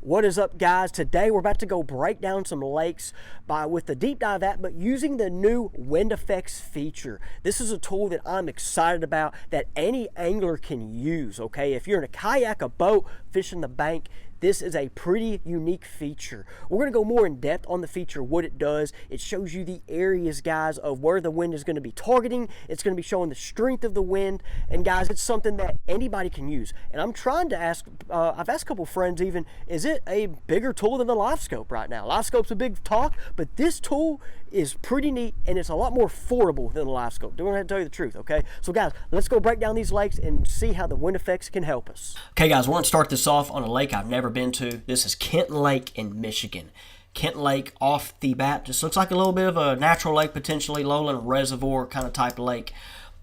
What is up, guys? Today we're about to go break down some lakes with the deep dive app, but using the new wind effects feature. This is a tool that I'm excited about that any angler can use, okay? If you're in a kayak, a boat, fishing the bank, this is a pretty unique feature. We're going to go more in depth on the feature, what it does. It shows you the areas, guys, of where the wind is going to be targeting. It's going to be showing the strength of the wind. And guys, it's something that anybody can use. And I'm trying to ask, I've asked a couple friends even, is it a bigger tool than the livescope right now? Livescope's a big talk, but this tool is pretty neat and it's a lot more affordable than the livescope. Don't have to tell you the truth, okay? So guys, let's go break down these lakes and see how the wind effects can help us. Okay guys, we're going to start this off on a lake I've never been to. This is Kenton Lake in Michigan. Kenton Lake off the bat just looks like a little bit of a natural lake, potentially lowland reservoir kind of type lake.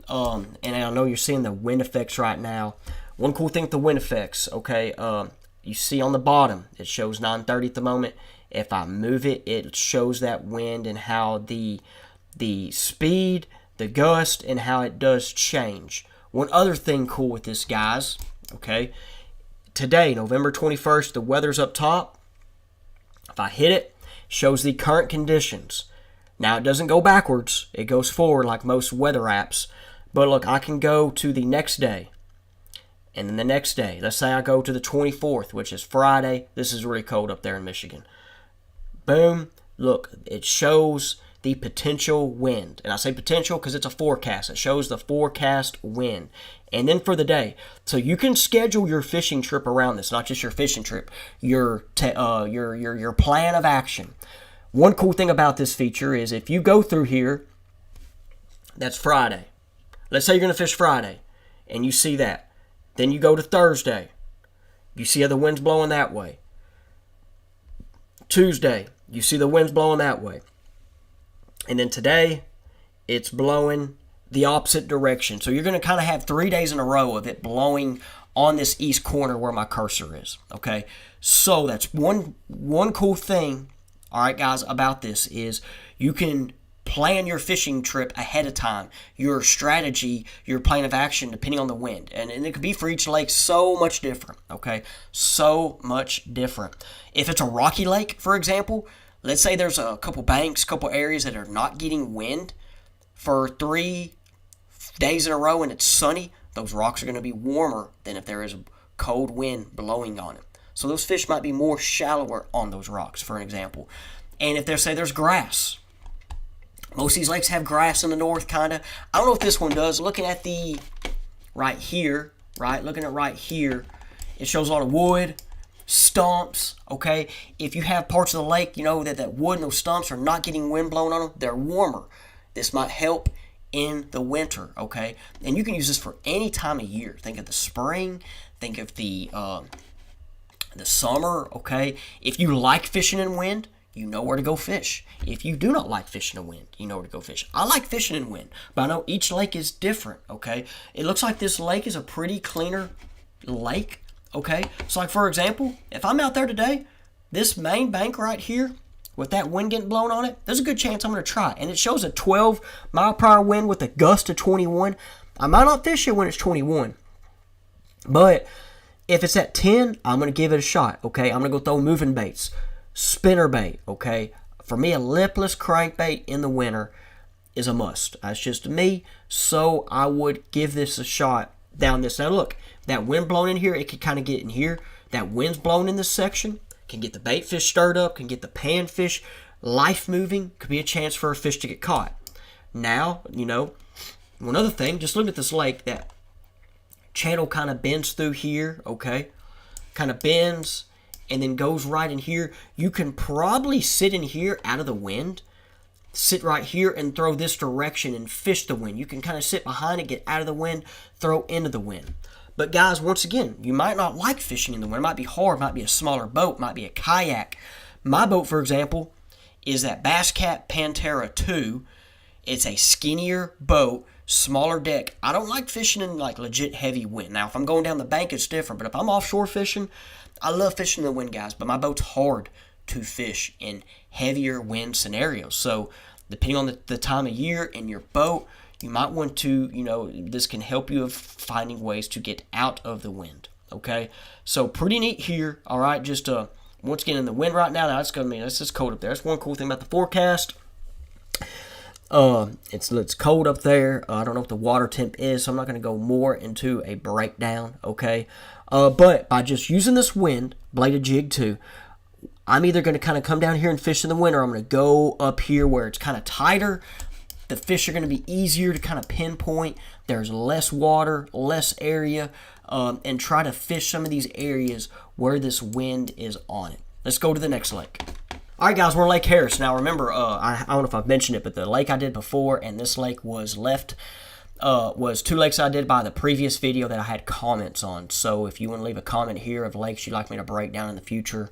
And I know you're seeing the wind effects right now. One cool thing with the wind effects, okay, you see on the bottom it shows 930 at the moment. If I move it, it shows that wind and how the speed, the gust, and how it does change. One other thing cool with this, guys, okay, today, November 21st, the weather's up top. If I hit it, it shows the current conditions. Now, it doesn't go backwards. It goes forward like most weather apps. But look, I can go to the next day. And then the next day, let's say I go to the 24th, which is Friday. This is really cold up there in Michigan. Boom. Look, it shows the potential wind. And I say potential because it's a forecast. It shows the forecast wind. And then for the day. So you can schedule your fishing trip around this, not just your fishing trip, your plan of action. One cool thing about this feature is if you go through here, that's Friday. Let's say you're going to fish Friday and you see that. Then you go to Thursday. You see how the wind's blowing that way. Tuesday, you see the wind's blowing that way. And then today, it's blowing the opposite direction. So you're going to kind of have 3 days in a row of it blowing on this east corner where my cursor is, okay? So that's one cool thing, all right, guys, about this is you can plan your fishing trip ahead of time, your strategy, your plan of action, depending on the wind. And it could be for each lake so much different, okay? So much different. If it's a rocky lake, for example, let's say there's a couple banks, couple areas that are not getting wind for 3 days in a row and it's sunny, those rocks are going to be warmer than if there is a cold wind blowing on it. So those fish might be more shallower on those rocks, for an example. And if there's grass, most of these lakes have grass in the north, kind of. I don't know if this one does. Looking at the right here, right? Looking at right here, it shows a lot of wood, stumps, okay? If you have parts of the lake, you know, that wood and those stumps are not getting wind blown on them, they're warmer. This might help in the winter, okay? And you can use this for any time of year. Think of the spring, think of the summer, okay? If you like fishing in wind, you know where to go fish. If you do not like fishing in wind, you know where to go fish. I like fishing in wind, but I know each lake is different, okay? It looks like this lake is a pretty cleaner lake, okay? So like for example, if I'm out there today, this main bank right here, with that wind getting blown on it, there's a good chance I'm going to try. And it shows a 12 mile per hour wind with a gust of 21. I might not fish it when it's 21. But if it's at 10, I'm going to give it a shot, okay? I'm going to go throw moving baits. Spinner bait, okay? For me, a lipless crankbait in the winter is a must. That's just me, so I would give this a shot down this. Now look, that wind blowing in here, it could kind of get in here. That wind's blowing in this section, can get the bait fish stirred up, can get the panfish life moving, could be a chance for a fish to get caught. Now, you know, one other thing, just look at this lake, that channel kind of bends through here, okay? Kind of bends and then goes right in here. You can probably sit in here out of the wind, sit right here and throw this direction and fish the wind. You can kind of sit behind it, get out of the wind, throw into the wind. But guys, once again, you might not like fishing in the wind. It might be hard, it might be a smaller boat, it might be a kayak. My boat, for example, is that Bass Cat Pantera 2. It's a skinnier boat, smaller deck. I don't like fishing in like legit heavy wind. Now, if I'm going down the bank, it's different. But if I'm offshore fishing, I love fishing in the wind, guys. But my boat's hard to fish in heavier wind scenarios. So depending on the time of year and your boat, you might want to, you know, this can help you of finding ways to get out of the wind, okay? So pretty neat here, all right? Just once again, in the wind right now, that's going to mean it's just cold up there. That's one cool thing about the forecast. It's cold up there. I don't know what the water temp is, so I'm not going to go more into a breakdown, okay? But by just using this wind, bladed jig too, I'm either going to kind of come down here and fish in the winter, or I'm going to go up here where it's kind of tighter. The fish are going to be easier to kind of pinpoint. There's less water, less area, and try to fish some of these areas where this wind is on it. Let's go to the next lake. All right, guys, we're in Lake Harris. Now, remember, I don't know if I've mentioned it, but the lake I did before and this lake was two lakes I did by the previous video that I had comments on. So if you want to leave a comment here of lakes you'd like me to break down in the future,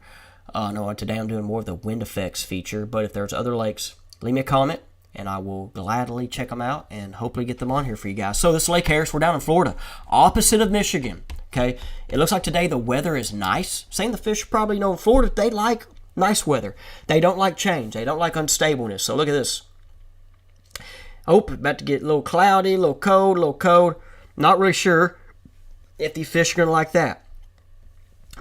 no, today I'm doing more of the wind effects feature, but if there's other lakes, leave me a comment, and I will gladly check them out and hopefully get them on here for you guys. So this Lake Harris, we're down in Florida, opposite of Michigan, okay? It looks like today the weather is nice. Same the fish probably know in Florida, they like nice weather. They don't like change. They don't like unstableness. So look at this. Oh, about to get a little cloudy, a little cold. Not really sure if the fish are going to like that.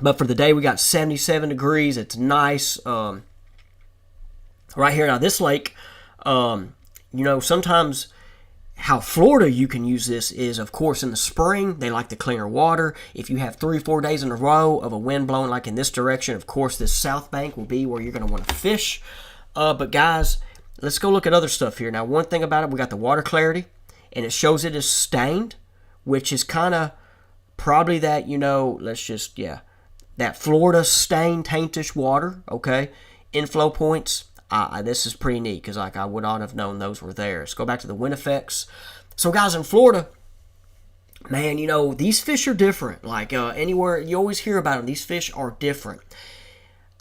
But for the day, we got 77 degrees. It's nice. Right here. Now, this lake, sometimes how Florida you can use this is, of course, in the spring. They like the cleaner water. If you have 3 or 4 days in a row of a wind blowing like in this direction, of course, this south bank will be where you're going to want to fish. But, guys, let's go look at other stuff here. Now, one thing about it, we got the water clarity, and it shows it is stained, which is kind of probably that, that Florida stained, taintish water, okay? Inflow points. This is pretty neat because I would not have known those were there. Let's go back to the wind effects. So, guys, in Florida, man, these fish are different. Like anywhere, you always hear about them. These fish are different.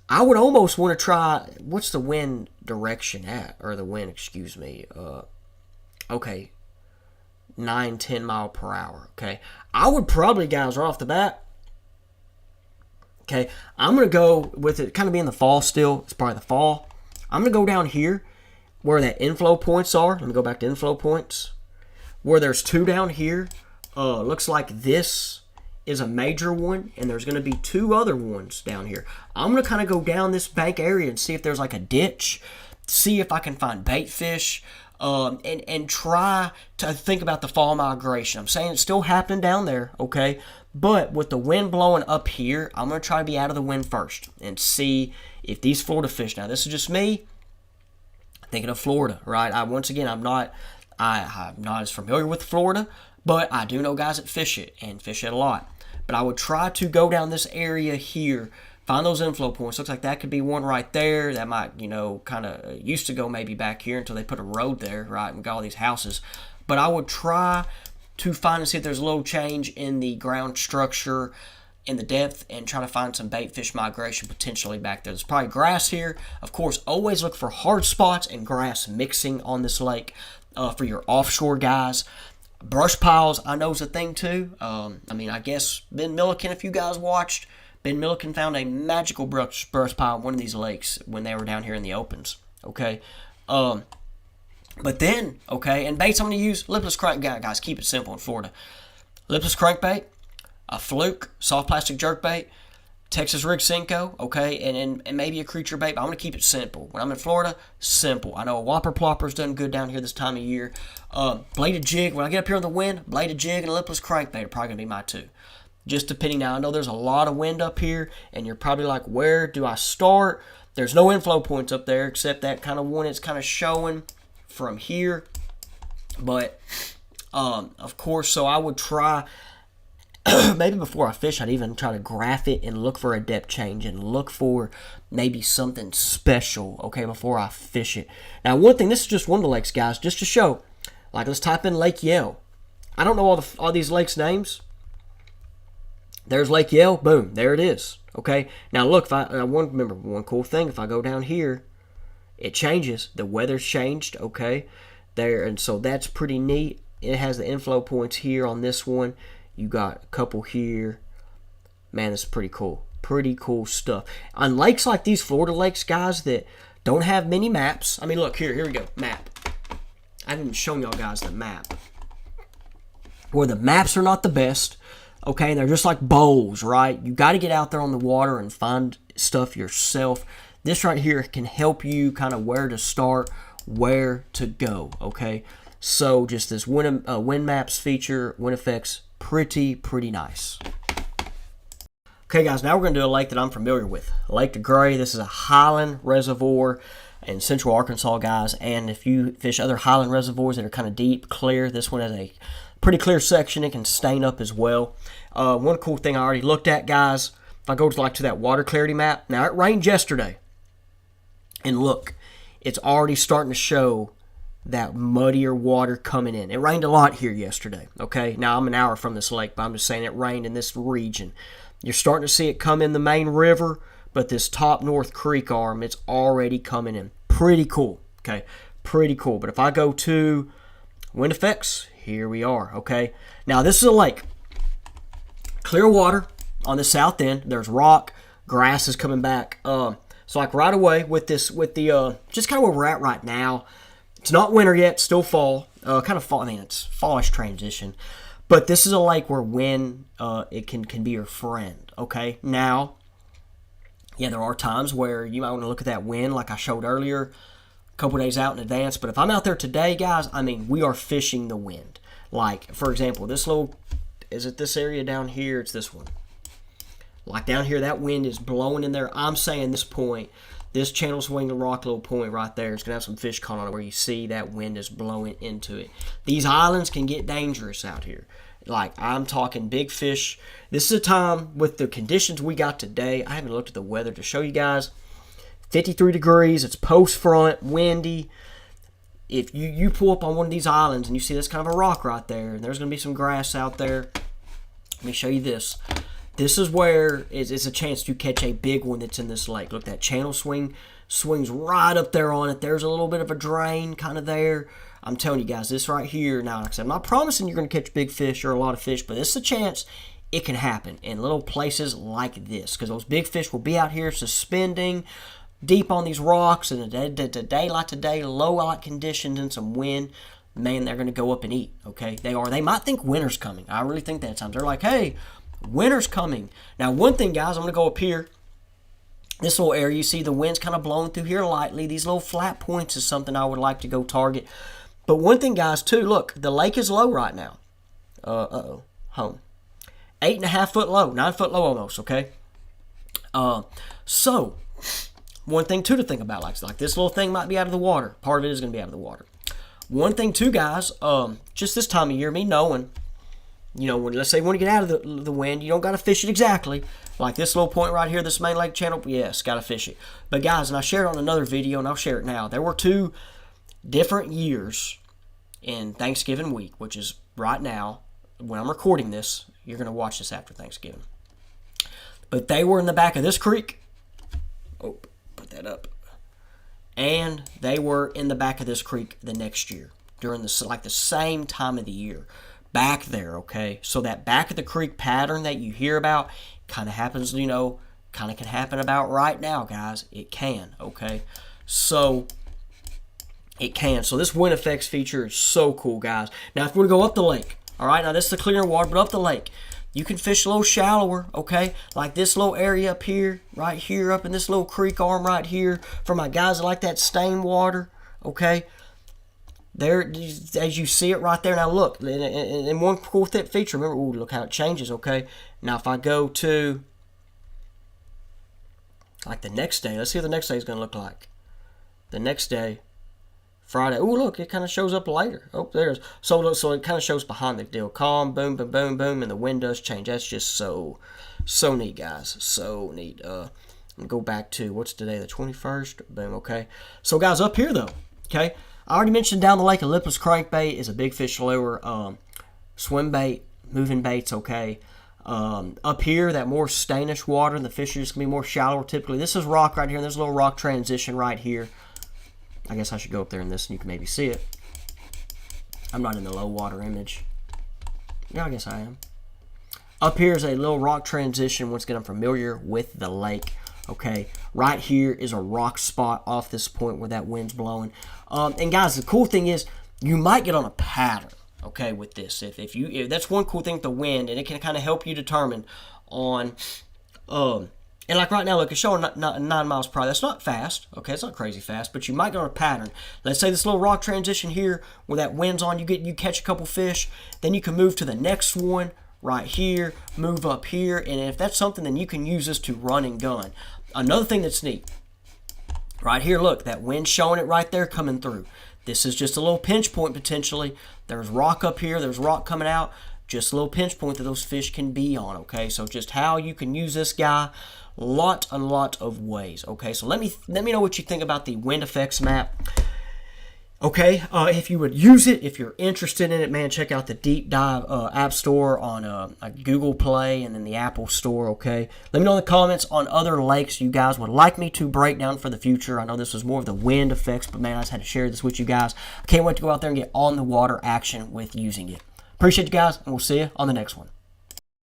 I would almost want to try, what's the wind direction at? Or the wind, excuse me. Okay, 9-10 mile per hour, okay? I would probably, guys, right off the bat, okay, I'm going to go with it kind of being the fall still. It's probably the fall. I'm going to go down here where that inflow points are. Let me go back to inflow points. Where there's 2 down here. Looks like this is a major one, and there's going to be 2 other ones down here. I'm going to kind of go down this bank area and see if there's like a ditch, see if I can find bait fish, and try to think about the fall migration. I'm saying it's still happening down there, okay? But with the wind blowing up here, I'm going to try to be out of the wind first and see if these Florida fish, now this is just me thinking of Florida, right? I'm not as familiar with Florida, but I do know guys that fish it and fish it a lot. But I would try to go down this area here, find those inflow points. Looks like that could be one right there. That might, kind of used to go maybe back here until they put a road there, right? And we got all these houses. But I would try to find and see if there's a little change in the ground structure, in the depth, and try to find some bait fish migration potentially back there. There's probably grass here. Of course, always look for hard spots and grass mixing on this lake for your offshore guys. Brush piles, I know, is a thing too. I guess Ben Milliken, if you guys watched, Ben Milliken found a magical brush pile on one of these lakes when they were down here in the opens. Okay. But then, okay, and baits I'm going to use, lipless crankbait, guys, keep it simple in Florida. Lipless crankbait, a fluke, soft plastic jerkbait, Texas rig Cinco, okay, and maybe a creature bait, but I'm going to keep it simple. When I'm in Florida, simple. I know a whopper plopper's done good down here this time of year. Bladed jig, when I get up here in the wind, bladed jig and a lipless crankbait are probably going to be my 2. Just depending. Now, I know there's a lot of wind up here, and you're probably like, where do I start? There's no inflow points up there except that kind of one it's kind of showing from here. But, of course, so I would try, maybe before I fish, I'd even try to graph it and look for a depth change and look for maybe something special, okay, before I fish it. Now, one thing, this is just one of the lakes, guys, just to show. Like, let's type in Lake Yell. I don't know all these lakes' names. There's Lake Yell. Boom. There it is. Okay. Now, look, remember one cool thing. If I go down here, it changes. The weather's changed. Okay. There. And so that's pretty neat. It has the inflow points here on this one. You got a couple here. Man, that's pretty cool. Pretty cool stuff. On lakes like these, Florida lakes, guys, that don't have many maps. I mean, look, here we go. Map. I haven't even shown y'all guys the map. Where the maps are not the best. Okay, they're just like bowls, right? You got to get out there on the water and find stuff yourself. This right here can help you kind of where to start, where to go, okay? So just this wind maps feature, wind effects, pretty nice. Okay, guys, now we're going to do a lake that I'm familiar with, Lake DeGray. This is a Highland reservoir in central Arkansas, guys. And if you fish other Highland reservoirs that are kind of deep, clear, this one has a pretty clear section. It can stain up as well. One cool thing I already looked at, guys, if I go to that water clarity map, now it rained yesterday. And look, it's already starting to show that muddier water coming in. It rained a lot here yesterday, okay? Now, I'm an hour from this lake, but I'm just saying it rained in this region. You're starting to see it come in the main river, but this top north creek arm, it's already coming in. Pretty cool, okay? Pretty cool. But if I go to wind effects, here we are, okay? Now, this is a lake. Clear water on the south end. There's rock. Grass is coming back. So, like, right away with the just kind of where we're at right now, it's not winter yet, still fall. Kind of fall, I mean, it's fallish transition. But this is a lake where wind, it can be your friend, okay? Now, yeah, there are times where you might want to look at that wind like I showed earlier, a couple days out in advance. But if I'm out there today, guys, I mean, we are fishing the wind. Like, for example, this little, is it this area down here? It's this one. Like down here, that wind is blowing in there. I'm saying this point, this channel swing and rock little point right there is going to have some fish caught on it where you see that wind is blowing into it. These islands can get dangerous out here. Like, I'm talking big fish. This is a time with the conditions we got today. I haven't looked at the weather to show you guys. 53 degrees. It's post front, windy. If you pull up on one of these islands and you see this kind of a rock right there, and there's going to be some grass out there. Let me show you this. This is where it's a chance to catch a big one that's in this lake. Look, that channel swings right up there on it. There's a little bit of a drain kind of there. I'm telling you guys, this right here, now, like I said, I'm not promising you're going to catch big fish or a lot of fish, but this is a chance it can happen in little places like this, because those big fish will be out here suspending deep on these rocks, and a day like today, low light conditions and some wind, man, they're going to go up and eat, okay? They might think winter's coming. I really think that at times. They're like, hey, winter's coming. Now, one thing, guys, I'm going to go up here. This little area, you see the wind's kind of blowing through here lightly. These little flat points is something I would like to go target. But one thing, guys, too, look, the lake is low right now. Home. 8.5 foot low, 9 foot low almost, okay? So, one thing, too, to think about, like this little thing might be out of the water. Part of it is going to be out of the water. One thing, too, guys, just this time of year, me knowing, you know, let's say when you get out of the wind, you don't got to fish it exactly. Like this little point right here, this main lake channel, yes, got to fish it. But, guys, and I shared it on another video, and I'll share it now. There were 2 different years in Thanksgiving week, which is right now, when I'm recording this. You're going to watch this after Thanksgiving. But they were in the back of this creek. Oh, put that up. And they were in the back of this creek the next year, during the same time of the year. Back there, okay? So that back of the creek pattern that you hear about kind of happens, you know, kind of can happen about right now, guys. It can, okay? So, it can. So this wind effects feature is so cool, guys. Now, if we want to go up the lake, all right? Now, this is the clear water, but up the lake, you can fish a little shallower, okay? Like this little area up here, right here, up in this little creek arm right here, for my guys that like that stained water, okay? There, as you see it right there. Now, look, and one cool feature, remember, ooh, look how it changes, okay? Now, if I go to, like, the next day, let's see what the next day is going to look like. The next day, Friday. Oh, look, it kind of shows up later. Oh, there's so it kind of shows behind the deal. Calm, boom, boom, boom, boom, and the wind does change. That's just so neat, guys. So neat. I'm gonna go back to what's today, the 21st. Boom. Okay. So, guys, up here though. Okay, I already mentioned down the lake, a lipless crankbait is a big fish lure. Swim bait, moving baits. Okay. Up here, that more stainish water, and the fish are just gonna be more shallower. Typically, this is rock right here, and there's a little rock transition right here. I guess I should go up there in this and you can maybe see it. I'm not in the low water image. Yeah, I guess I am. Up here is a little rock transition. Once again, I'm familiar with the lake. Okay, right here is a rock spot off this point where that wind's blowing. And guys, the cool thing is you might get on a pattern, okay, with this. If that's one cool thing with the wind, and it can kind of help you determine on And like right now, look, it's showing 9 miles per hour. That's not fast, okay? It's not crazy fast, but you might go on a pattern. Let's say this little rock transition here where that wind's on, you catch a couple fish, then you can move to the next one right here, move up here, and if that's something, then you can use this to run and gun. Another thing that's neat, right here, look, that wind showing it right there coming through. This is just a little pinch point potentially. There's rock up here, there's rock coming out, just a little pinch point that those fish can be on, okay? So just how you can use this guy, a lot of ways, okay? So let me know what you think about the wind effects map. Okay, if you would use it, if you're interested in it, man, check out the Deep Dive app store on Google Play and then the Apple Store, okay? Let me know in the comments on other lakes you guys would like me to break down for the future. I know this was more of the wind effects, but man, I just had to share this with you guys. I can't wait to go out there and get on the water action with using it. Appreciate you guys, and we'll see you on the next one.